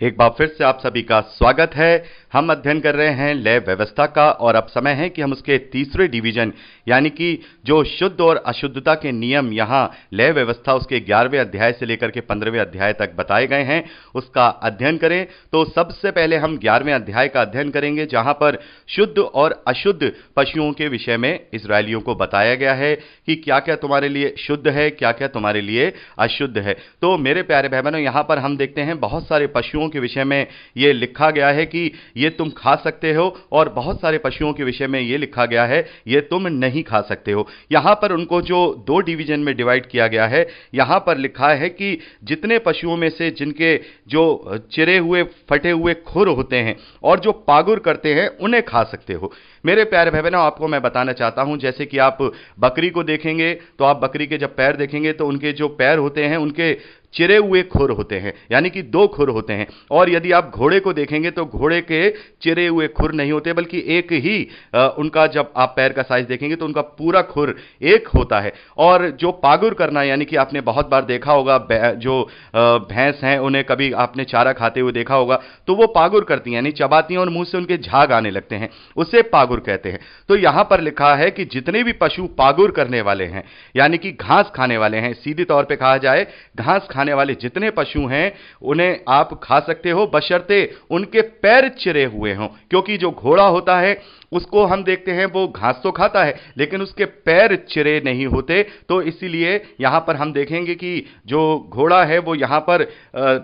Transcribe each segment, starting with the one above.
एक बार फिर से आप सभी का स्वागत है। हम अध्ययन कर रहे हैं लय व्यवस्था का और अब समय है कि हम उसके तीसरे डिवीजन यानी कि जो शुद्ध और अशुद्धता के नियम यहाँ लय व्यवस्था उसके 11वें अध्याय से लेकर के 15वें अध्याय तक बताए गए हैं उसका अध्ययन करें। तो सबसे पहले हम 11वें अध्याय का अध्ययन करेंगे जहां पर शुद्ध और अशुद्ध पशुओं के विषय में इस्राएलियों को बताया गया है कि क्या क्या तुम्हारे लिए शुद्ध है, क्या क्या तुम्हारे लिए अशुद्ध है। तो मेरे प्यारे भाई बहनों, यहाँ पर हम देखते हैं बहुत सारे पशुओं के विषय में यह लिखा गया है कि ये तुम खा सकते हो और बहुत सारे पशुओं के विषय में यह लिखा गया है ये तुम नहीं खा सकते हो। यहां पर उनको जो दो डिवीजन में डिवाइड किया गया है, यहां पर लिखा है कि जितने पशुओं में से जिनके जो चिरे हुए फटे हुए खुर होते हैं और जो पागुर करते हैं उन्हें खा सकते हो। मेरे प्यारे भाई बहनों, आपको मैं बताना चाहता हूं, जैसे कि आप बकरी को देखेंगे तो आप बकरी के जब पैर देखेंगे तो उनके जो पैर होते हैं उनके चिरे हुए खुर होते हैं, यानी कि दो खुर होते हैं। और यदि आप घोड़े को देखेंगे तो घोड़े के चिरे हुए खुर नहीं होते बल्कि एक ही उनका जब आप पैर का साइज देखेंगे तो उनका पूरा खुर एक होता है। और जो पागुर करना, यानी कि आपने बहुत बार देखा होगा जो भैंस हैं उन्हें कभी आपने चारा खाते हुए देखा होगा तो वो पागुर करती हैं, यानी चबाती हैं और मुंह से उनके झाग आने लगते हैं, उसे पागुर कहते हैं। तो यहां पर लिखा है कि जितने भी पशु पागुर करने वाले हैं यानी कि घास खाने वाले हैं, सीधी तौर पर कहा जाए घास खाने वाले जितने पशु हैं उन्हें आप खा सकते हो बशर्ते उनके पैर चिरे हुए हों। क्योंकि जो घोड़ा होता है उसको हम देखते हैं वो घास तो खाता है लेकिन उसके पैर चिरे नहीं होते, तो इसीलिए यहां पर हम देखेंगे कि जो घोड़ा है वो यहां पर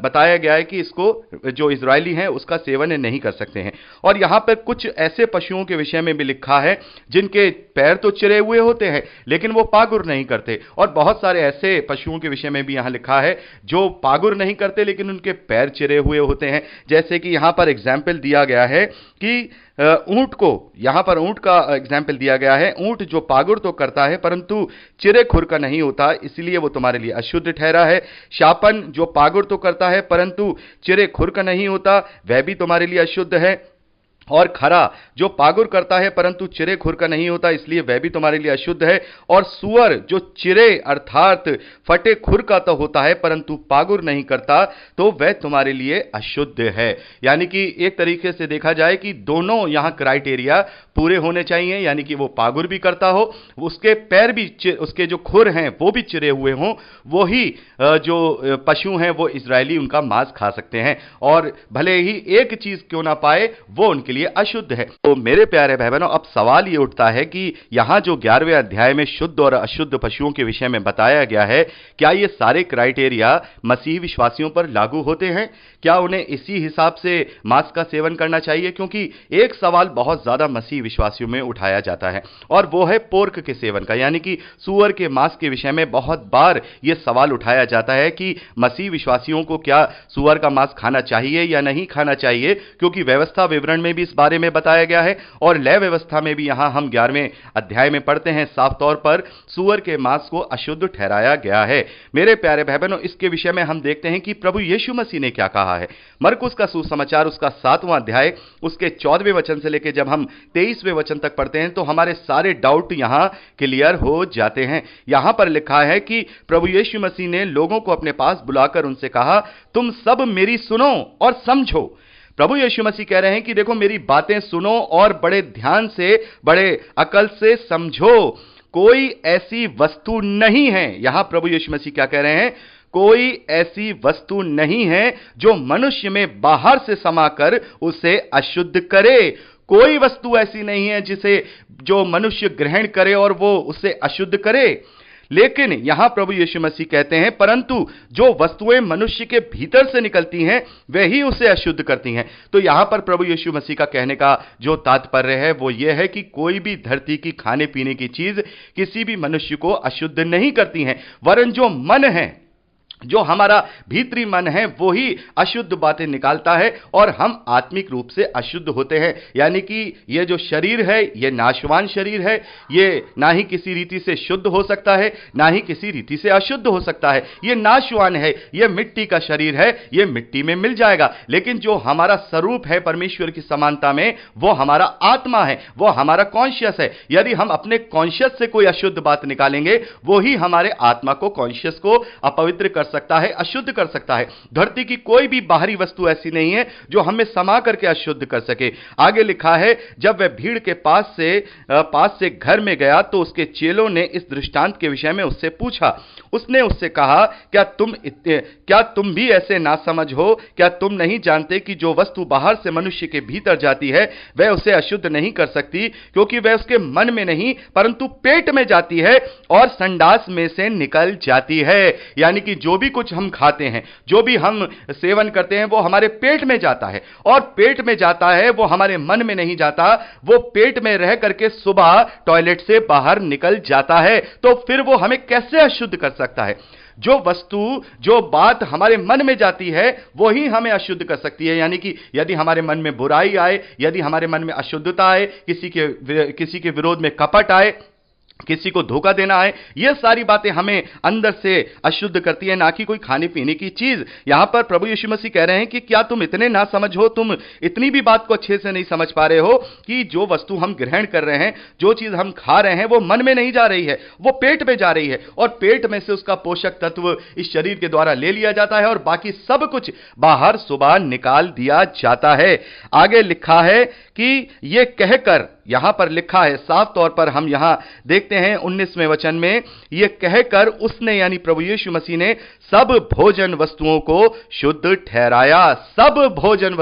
बताया गया है कि इसको जो इजरायली हैं उसका सेवन नहीं कर सकते हैं। और यहां पर कुछ ऐसे पशुओं के विषय में भी लिखा है जिनके पैर तो चिरे हुए होते हैं लेकिन वो पागुर नहीं करते, और बहुत सारे ऐसे पशुओं के विषय में भी यहां लिखा है जो पागुर नहीं करते लेकिन उनके पैर चिरे हुए होते हैं। जैसे कि यहां पर एग्जाम्पल दिया गया है कि ऊंट को, यहां पर ऊंट का एग्जाम्पल दिया गया है। ऊंट जो पागुर तो करता है परंतु चिरे खुर का नहीं होता, इसलिए वो तुम्हारे लिए अशुद्ध ठहरा है। शापन जो पागुर तो करता है परंतु चिरे खुर का नहीं होता, वह भी तुम्हारे लिए अशुद्ध है। और खरा जो पागुर करता है परंतु चिरे खुर का नहीं होता, इसलिए वह भी तुम्हारे लिए अशुद्ध है। और सुअर जो चिरे अर्थात फटे खुर का तो होता है परंतु पागुर नहीं करता, तो वह तुम्हारे लिए अशुद्ध है। यानी कि एक तरीके से देखा जाए कि दोनों यहां क्राइटेरिया पूरे होने चाहिए, यानी कि वो पागुर भी करता हो, उसके पैर भी उसके जो खुर हैं वो भी चिरे हुए हों, वो ही जो पशु हैं वो इजरायली उनका मांस खा सकते हैं, और भले ही एक चीज क्यों ना पाए वो उनके लिए अशुद्ध है। तो मेरे प्यारे भाई बहनों, अब सवाल ये उठता है कि यहां जो 11वें अध्याय में शुद्ध और अशुद्ध पशुओं के विषय में बताया गया है, क्या ये सारे क्राइटेरिया मसीह विश्वासियों पर लागू होते हैं? क्या उन्हें इसी हिसाब से मांस का सेवन करना चाहिए? क्योंकि एक सवाल बहुत ज्यादा मसीह विश्वासियों में उठाया जाता है और वो है पोर्क के सेवन का, यानी कि सुअर के मांस के विषय में बहुत बार यह सवाल उठाया जाता है कि मसीह विश्वासियों को क्या सुअर का मांस खाना चाहिए या नहीं खाना चाहिए, क्योंकि व्यवस्था विवरण में भी इस बारे में बताया गया है और लय व्यवस्था में भी यहां हम 11वें अध्याय में पढ़ते हैं साफ तौर पर सुअर के मांस को अशुद्ध ठहराया गया है। मेरे प्यारे भाई बहनों, इसके विषय में हम देखते हैं कि प्रभु यीशु मसीह ने क्या कहा है। मरकुस का सुसमाचार उसका 7वां अध्याय उसके 14वें वचन से लेकर जब हम 23वें वचन तक पढ़ते हैं तो हमारे सारे डाउट यहां क्लियर हो जाते हैं। यहां पर लिखा है कि प्रभु यीशु मसीह ने लोगों को अपने पास बुलाकर उनसे कहा, तुम सब मेरी सुनो और समझो। प्रभु यीशु मसीह कह रहे हैं कि देखो मेरी बातें सुनो और बड़े ध्यान से, बड़े अकल से समझो। कोई ऐसी वस्तु नहीं है, यहां प्रभु यीशु मसीह क्या कह रहे हैं, कोई ऐसी वस्तु नहीं है जो मनुष्य में बाहर से समाकर उसे अशुद्ध करे। कोई वस्तु ऐसी नहीं है जिसे जो मनुष्य ग्रहण करे और वो उसे अशुद्ध करे। लेकिन यहां प्रभु यीशु मसीह कहते हैं परंतु जो वस्तुएं मनुष्य के भीतर से निकलती हैं वही उसे अशुद्ध करती हैं। तो यहां पर प्रभु यीशु मसीह का कहने का जो तात्पर्य है वो ये है कि कोई भी धरती की खाने पीने की चीज किसी भी मनुष्य को अशुद्ध नहीं करती हैं, वरन जो मन है, जो हमारा भीतरी मन है वो ही अशुद्ध बातें निकालता है और हम आत्मिक रूप से अशुद्ध होते हैं। यानी कि ये जो शरीर है ये नाशवान शरीर है, ये ना ही किसी रीति से शुद्ध हो सकता है ना ही किसी रीति से अशुद्ध हो सकता है। ये नाशवान है, ये मिट्टी का शरीर है, ये मिट्टी में मिल जाएगा। लेकिन जो हमारा स्वरूप है परमेश्वर की समानता में, वो हमारा आत्मा है, वो हमारा कॉन्शियस है। यदि हम अपने कॉन्शियस से कोई अशुद्ध बात निकालेंगे वो ही हमारे आत्मा को, कॉन्शियस को अपवित्र कर सकता है, अशुद्ध कर सकता है। धरती की कोई भी बाहरी वस्तु ऐसी नहीं है जो हमें समा करके अशुद्ध कर सके। आगे लिखा है, जब वह भीड़ के पास से घर में गया तो उसके चेलों ने इस दृष्टांत के विषय में उससे पूछा। उसने उससे कहा, क्या तुम भी ऐसे नासमझ हो? क्या तुम नहीं जानते कि जो वस्तु बाहर से मनुष्य के भीतर जाती है वह उसे अशुद्ध नहीं कर सकती, क्योंकि वह उसके मन में नहीं परंतु पेट में जाती है और संडास में से निकल जाती है। यानी कि जो भी कुछ हम खाते हैं, जो भी हम सेवन करते हैं, वो हमारे पेट में जाता है, और पेट में जाता है, वो हमारे मन में नहीं जाता। वो पेट में रह करके सुबह टॉयलेट से बाहर निकल जाता है। तो फिर वो हमें कैसे अशुद्ध कर सकता है? जो वस्तु, जो बात हमारे मन में जाती है वही हमें अशुद्ध कर सकती है। यानी कि यदि हमारे मन में बुराई आए, यदि हमारे मन में अशुद्धता आए, किसी के विरोध में कपट आए, किसी को धोखा देना है, यह सारी बातें हमें अंदर से अशुद्ध करती है, ना कि कोई खाने पीने की चीज। यहां पर प्रभु यीशु मसीह कह रहे हैं कि क्या तुम इतने ना समझ हो, तुम इतनी भी बात को अच्छे से नहीं समझ पा रहे हो कि जो वस्तु हम ग्रहण कर रहे हैं, जो चीज हम खा रहे हैं, वो मन में नहीं जा रही है, वो पेट में जा रही है, और पेट में से उसका पोषक तत्व इस शरीर के द्वारा ले लिया जाता है और बाकी सब कुछ बाहर सुबह निकाल दिया जाता है। आगे लिखा है कि यह कहकर, यहां पर लिखा है साफ तौर पर, हम यहां देखते हैं 19वें वचन में, यह कहकर उसने यानी प्रभु यीशु मसीह ने सब भोजन वस्तुओं को शुद्ध ठहराया। सब भोजन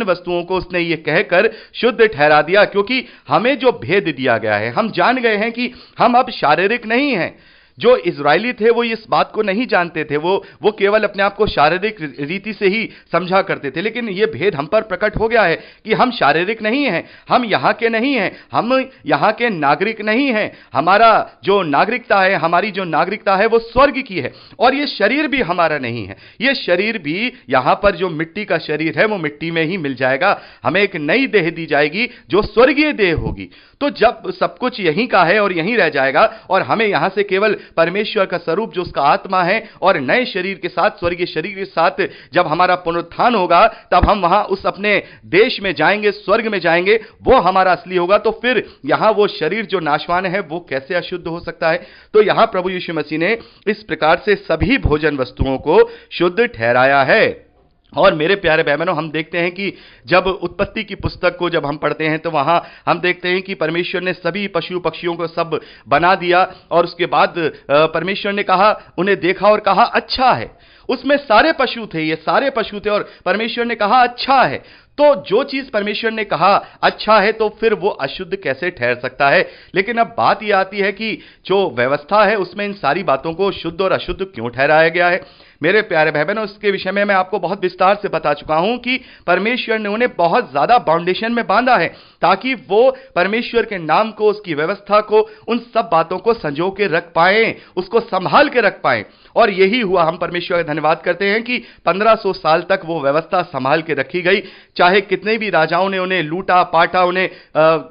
वस्तुओं को उसने यह कहकर शुद्ध ठहरा दिया, क्योंकि हमें जो भेद दिया गया है, हम जान गए हैं कि हम अब शारीरिक नहीं हैं। जो इजरायली थे वो इस बात को नहीं जानते थे, वो केवल अपने आप को शारीरिक रीति से ही समझा करते थे। लेकिन यह भेद हम पर प्रकट हो गया है कि हम शारीरिक नहीं हैं, हम यहां के नहीं हैं, हम यहां के नागरिक नहीं हैं। हमारा जो नागरिकता है, हमारी जो नागरिकता है वो स्वर्ग की है, और यह शरीर भी हमारा नहीं है। यह शरीर भी यहां पर जो मिट्टी का शरीर है वो मिट्टी में ही मिल जाएगा। हमें एक नई देह दी जाएगी जो स्वर्गीय देह होगी। तो जब सब कुछ यहीं का है और यहीं रह जाएगा, और हमें यहां से केवल परमेश्वर का स्वरूप जो उसका आत्मा है और नए शरीर के साथ, स्वर्गीय शरीर के साथ जब हमारा पुनरुत्थान होगा, तब हम वहां उस अपने देश में जाएंगे, स्वर्ग में जाएंगे, वो हमारा असली होगा। तो फिर यहां वो शरीर जो नाशवान है वो कैसे अशुद्ध हो सकता है? तो यहां प्रभु यीशु मसीह ने इस प्रकार से सभी भोजन वस्तुओं को शुद्ध ठहराया है। और मेरे प्यारे भाई बहनों, हम देखते हैं कि जब उत्पत्ति की पुस्तक को जब हम पढ़ते हैं तो वहां हम देखते हैं कि परमेश्वर ने सभी पशु पक्षियों को सब बना दिया, और उसके बाद परमेश्वर ने कहा, उन्हें देखा और कहा अच्छा है। उसमें सारे पशु थे, ये सारे पशु थे, और परमेश्वर ने कहा अच्छा है। तो जो चीज परमेश्वर ने कहा अच्छा है, तो फिर वो अशुद्ध कैसे ठहर सकता है? लेकिन अब बात यह आती है कि जो व्यवस्था है उसमें इन सारी बातों को शुद्ध और अशुद्ध क्यों ठहराया गया है? मेरे प्यारे भाई बहनों, इसके विषय में मैं आपको बहुत विस्तार से बता चुका हूं कि परमेश्वर ने उन्हें बहुत ज्यादा बाउंडेशन में बांधा है, ताकि वो परमेश्वर के नाम को, उसकी व्यवस्था को, उन सब बातों को संजो के रख पाएं, उसको संभाल के रख पाएं। और यही हुआ। हम परमेश्वर का धन्यवाद करते हैं कि 1500 साल तक वो व्यवस्था संभाल के रखी गई। चाहे कितने भी राजाओं ने उन्हें लूटा पाटा, उन्हें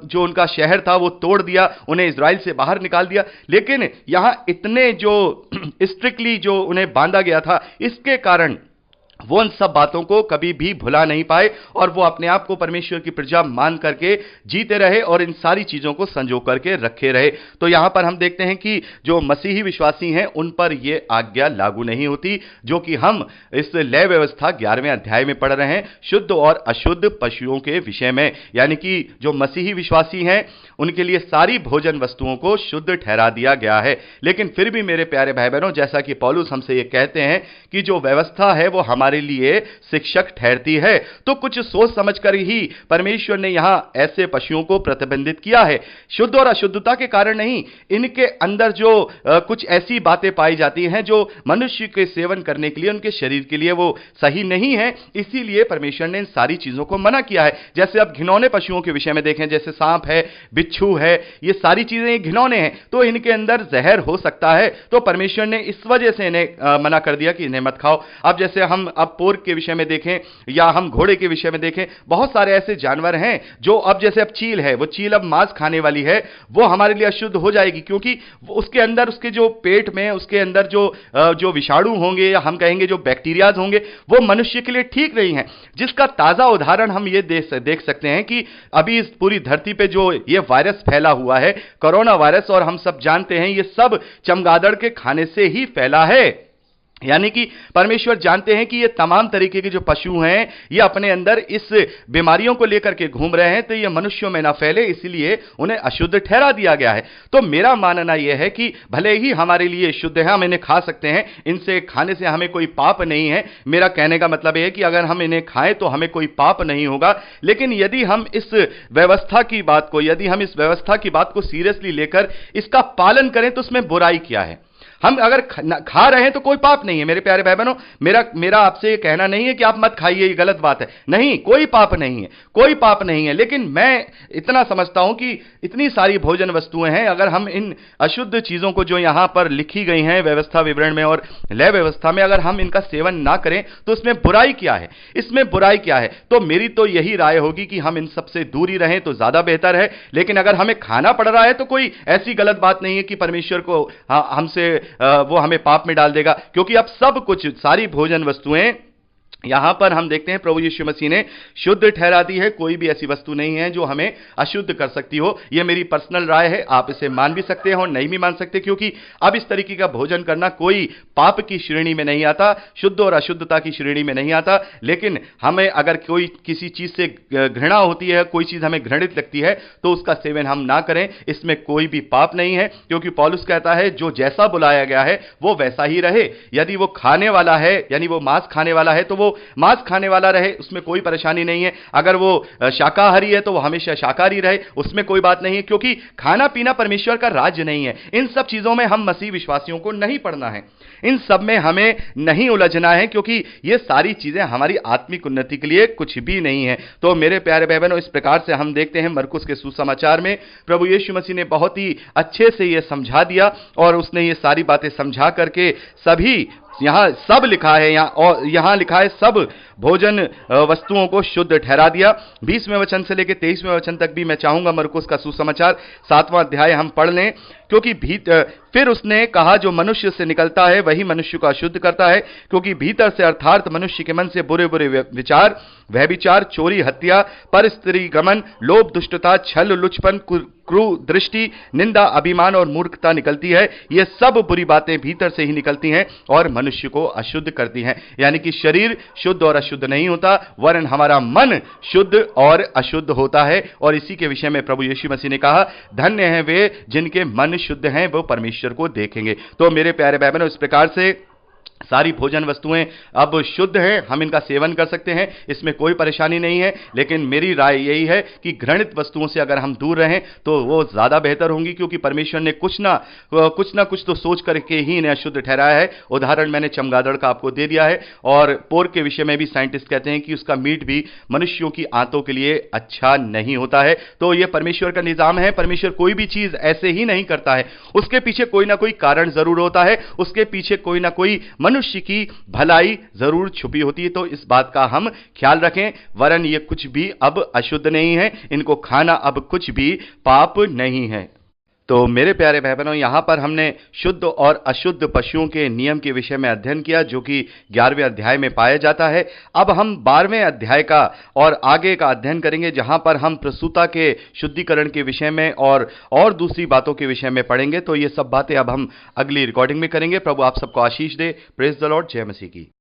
जो उनका शहर था वो तोड़ दिया, उन्हें इजराइल से बाहर निकाल दिया, लेकिन यहां इतने जो स्ट्रिक्टली जो उन्हें बांधा गया था, इसके कारण वो उन सब बातों को कभी भी भुला नहीं पाए, और वो अपने आप को परमेश्वर की प्रजा मान करके जीते रहे और इन सारी चीजों को संजो करके रखे रहे। तो यहां पर हम देखते हैं कि जो मसीही विश्वासी हैं उन पर यह आज्ञा लागू नहीं होती, जो कि हम इस लय व्यवस्था 11वें अध्याय में पढ़ रहे हैं, शुद्ध और अशुद्ध पशुओं के विषय में। यानी कि जो मसीही विश्वासी हैं उनके लिए सारी भोजन वस्तुओं को शुद्ध ठहरा दिया गया है। लेकिन फिर भी मेरे प्यारे भाई बहनों, जैसा कि पौलुस हमसे ये कहते हैं कि जो व्यवस्था है वो हमारे लिए शिक्षक ठहरती है, तो कुछ सोच समझकर ही परमेश्वर ने यहां ऐसे पशुओं को प्रतिबंधित किया है। शुद्ध और अशुद्धता के कारण नहीं, इनके अंदर जो कुछ ऐसी बातें पाई जाती हैं जो मनुष्य के सेवन करने के लिए, उनके शरीर के लिए वो सही नहीं है, इसीलिए परमेश्वर ने इन सारी चीजों को मना किया है। जैसे अब घिनौने पशुओं के विषय में देखें, जैसे सांप है, बिच्छू है, ये सारी चीजें घिनौने हैं, तो इनके अंदर जहर हो सकता है, तो परमेश्वर ने इस वजह से इन्हें मना कर दिया कि इन्हें मत खाओ। अब जैसे हम अब पोर्क के विषय में देखें या हम घोड़े के विषय में देखें, बहुत सारे ऐसे जानवर हैं जो अब जैसे अब चील है, वो चील अब मांस खाने वाली है, वो हमारे लिए अशुद्ध हो जाएगी क्योंकि उसके अंदर, उसके जो पेट में, उसके अंदर जो विषाणु होंगे या हम कहेंगे जो बैक्टीरियाज होंगे, वो मनुष्य के लिए ठीक नहीं है। जिसका ताजा उदाहरण हम ये देख सकते हैं कि अभी इस पूरी धरती पे जो ये वायरस फैला हुआ है, कोरोना वायरस, और हम सब जानते हैं ये सब चमगादड़ के खाने से ही फैला है। यानी कि परमेश्वर जानते हैं कि ये तमाम तरीके के जो पशु हैं ये अपने अंदर इस बीमारियों को लेकर के घूम रहे हैं, तो ये मनुष्यों में ना फैले, इसलिए उन्हें अशुद्ध ठहरा दिया गया है। तो मेरा मानना यह है कि भले ही हमारे लिए शुद्ध है, हम इन्हें खा सकते हैं, इनसे खाने से हमें कोई पाप नहीं है। मेरा कहने का मतलब यह है कि अगर हम इन्हें खाएं तो हमें कोई पाप नहीं होगा। लेकिन यदि हम इस व्यवस्था की बात को सीरियसली लेकर इसका पालन करें तो उसमें बुराई क्या है? हम अगर खा रहे हैं तो कोई पाप नहीं है मेरे प्यारे भाई बहनों। मेरा आपसे ये कहना नहीं है कि आप मत खाइए, ये गलत बात है, नहीं, कोई पाप नहीं है, कोई पाप नहीं है। लेकिन मैं इतना समझता हूं कि इतनी सारी भोजन वस्तुएं हैं, अगर हम इन अशुद्ध चीजों को जो यहां पर लिखी गई हैं व्यवस्था विवरण में और लय व्यवस्था में, अगर हम इनका सेवन ना करें तो इसमें बुराई क्या है? इसमें बुराई क्या है? तो मेरी तो यही राय होगी कि हम इन सबसे दूरी रहें तो ज्यादा बेहतर है। लेकिन अगर हमें खाना पड़ रहा है तो कोई ऐसी गलत बात नहीं है कि परमेश्वर को हमसे वो हमें पाप में डाल देगा, क्योंकि अब सब कुछ, सारी भोजन वस्तुएं यहां पर हम देखते हैं प्रभु यीशु मसीह ने शुद्ध ठहरा दी है। कोई भी ऐसी वस्तु नहीं है जो हमें अशुद्ध कर सकती हो। यह मेरी पर्सनल राय है, आप इसे मान भी सकते हैं और नहीं भी मान सकते, क्योंकि अब इस तरीके का भोजन करना कोई पाप की श्रेणी में नहीं आता, शुद्ध और अशुद्धता की श्रेणी में नहीं आता। लेकिन हमें अगर कोई किसी चीज से घृणा होती है, कोई चीज हमें घृणित लगती है, तो उसका सेवन हम ना करें, इसमें कोई भी पाप नहीं है। क्योंकि पौलुस कहता है जो जैसा बुलाया गया है वो वैसा ही रहे। यदि वो खाने वाला है, यानी वो मांस खाने वाला है, तो वो मांस खाने वाला रहे, उसमें कोई परेशानी नहीं है। अगर वो शाकाहारी है तो वो हमेशा शाकाहारी रहे, उसमें कोई बात नहीं है, क्योंकि खाना पीना परमेश्वर का राज्य नहीं है। इन सब चीजों में हम मसीह विश्वासियों को नहीं पड़ना है, इन सब में हमें नहीं उलझना है, क्योंकि ये सारी चीजें हमारी आत्मिक उन्नति के लिए कुछ भी नहीं है। तो मेरे प्यारे भाई बहनों, इस प्रकार से हम देखते हैं मरकुस के सुसमाचार में प्रभु यीशु मसीह ने बहुत ही अच्छे से यह समझा दिया, और उसने ये सारी बातें समझा करके सभी, यहां सब लिखा है, यहां लिखा है सब भोजन वस्तुओं को शुद्ध ठहरा दिया। 20वें वचन से लेकर 23वें वचन तक भी मैं चाहूंगा मरकुस का सुसमाचार 7वां अध्याय हम पढ़ लें, क्योंकि फिर उसने कहा जो मनुष्य से निकलता है वही मनुष्य को अशुद्ध करता है, क्योंकि भीतर से अर्थात मनुष्य के मन से बुरे बुरे विचार, व्यभिचार, चोरी, हत्या, परस्त्री गमन, लोभ, दुष्टता, छल, लुचपन, क्रूर दृष्टि, निंदा, अभिमान और मूर्खता निकलती है। ये सब बुरी बातें भीतर से ही निकलती हैं और मनुष्य को अशुद्ध करती हैं। यानी कि शरीर शुद्ध और अशुद्ध नहीं होता, वरन हमारा मन शुद्ध और अशुद्ध होता है। और इसी के विषय में प्रभु यीशु मसीह ने कहा, धन्य हैं वे जिनके मन शुद्ध हैं, वो परमेश्वर को देखेंगे। तो मेरे प्यारे भाई बहनों, इस प्रकार से सारी भोजन वस्तुएं अब शुद्ध हैं, हम इनका सेवन कर सकते हैं, इसमें कोई परेशानी नहीं है। लेकिन मेरी राय यही है कि घृणित वस्तुओं से अगर हम दूर रहें तो वो ज्यादा बेहतर होंगी, क्योंकि परमेश्वर ने कुछ ना कुछ तो सोच करके ही इन्हें अशुद्ध ठहराया है। उदाहरण मैंने चमगादड़ का आपको दे दिया है, और पोर्क के विषय में भी साइंटिस्ट कहते हैं कि उसका मीट भी मनुष्यों की आंतों के लिए अच्छा नहीं होता है। तो यह परमेश्वर का निजाम है, परमेश्वर कोई भी चीज ऐसे ही नहीं करता है, उसके पीछे कोई ना कोई कारण जरूर होता है, उसके पीछे कोई ना कोई मनुष्य की भलाई जरूर छुपी होती है। तो इस बात का हम ख्याल रखें, वरन ये कुछ भी अब अशुद्ध नहीं है, इनको खाना अब कुछ भी पाप नहीं है। तो मेरे प्यारे भाई बहनों, यहां पर हमने शुद्ध और अशुद्ध पशुओं के नियम के विषय में अध्ययन किया, जो कि 11वें अध्याय में पाया जाता है। अब हम 12वें अध्याय का और आगे का अध्ययन करेंगे, जहां पर हम प्रसूता के शुद्धिकरण के विषय में और दूसरी बातों के विषय में पढ़ेंगे। तो ये सब बातें अब हम अगली रिकॉर्डिंग में करेंगे। प्रभु आप सबको आशीष दे। Praise the Lord. जय मसीह की।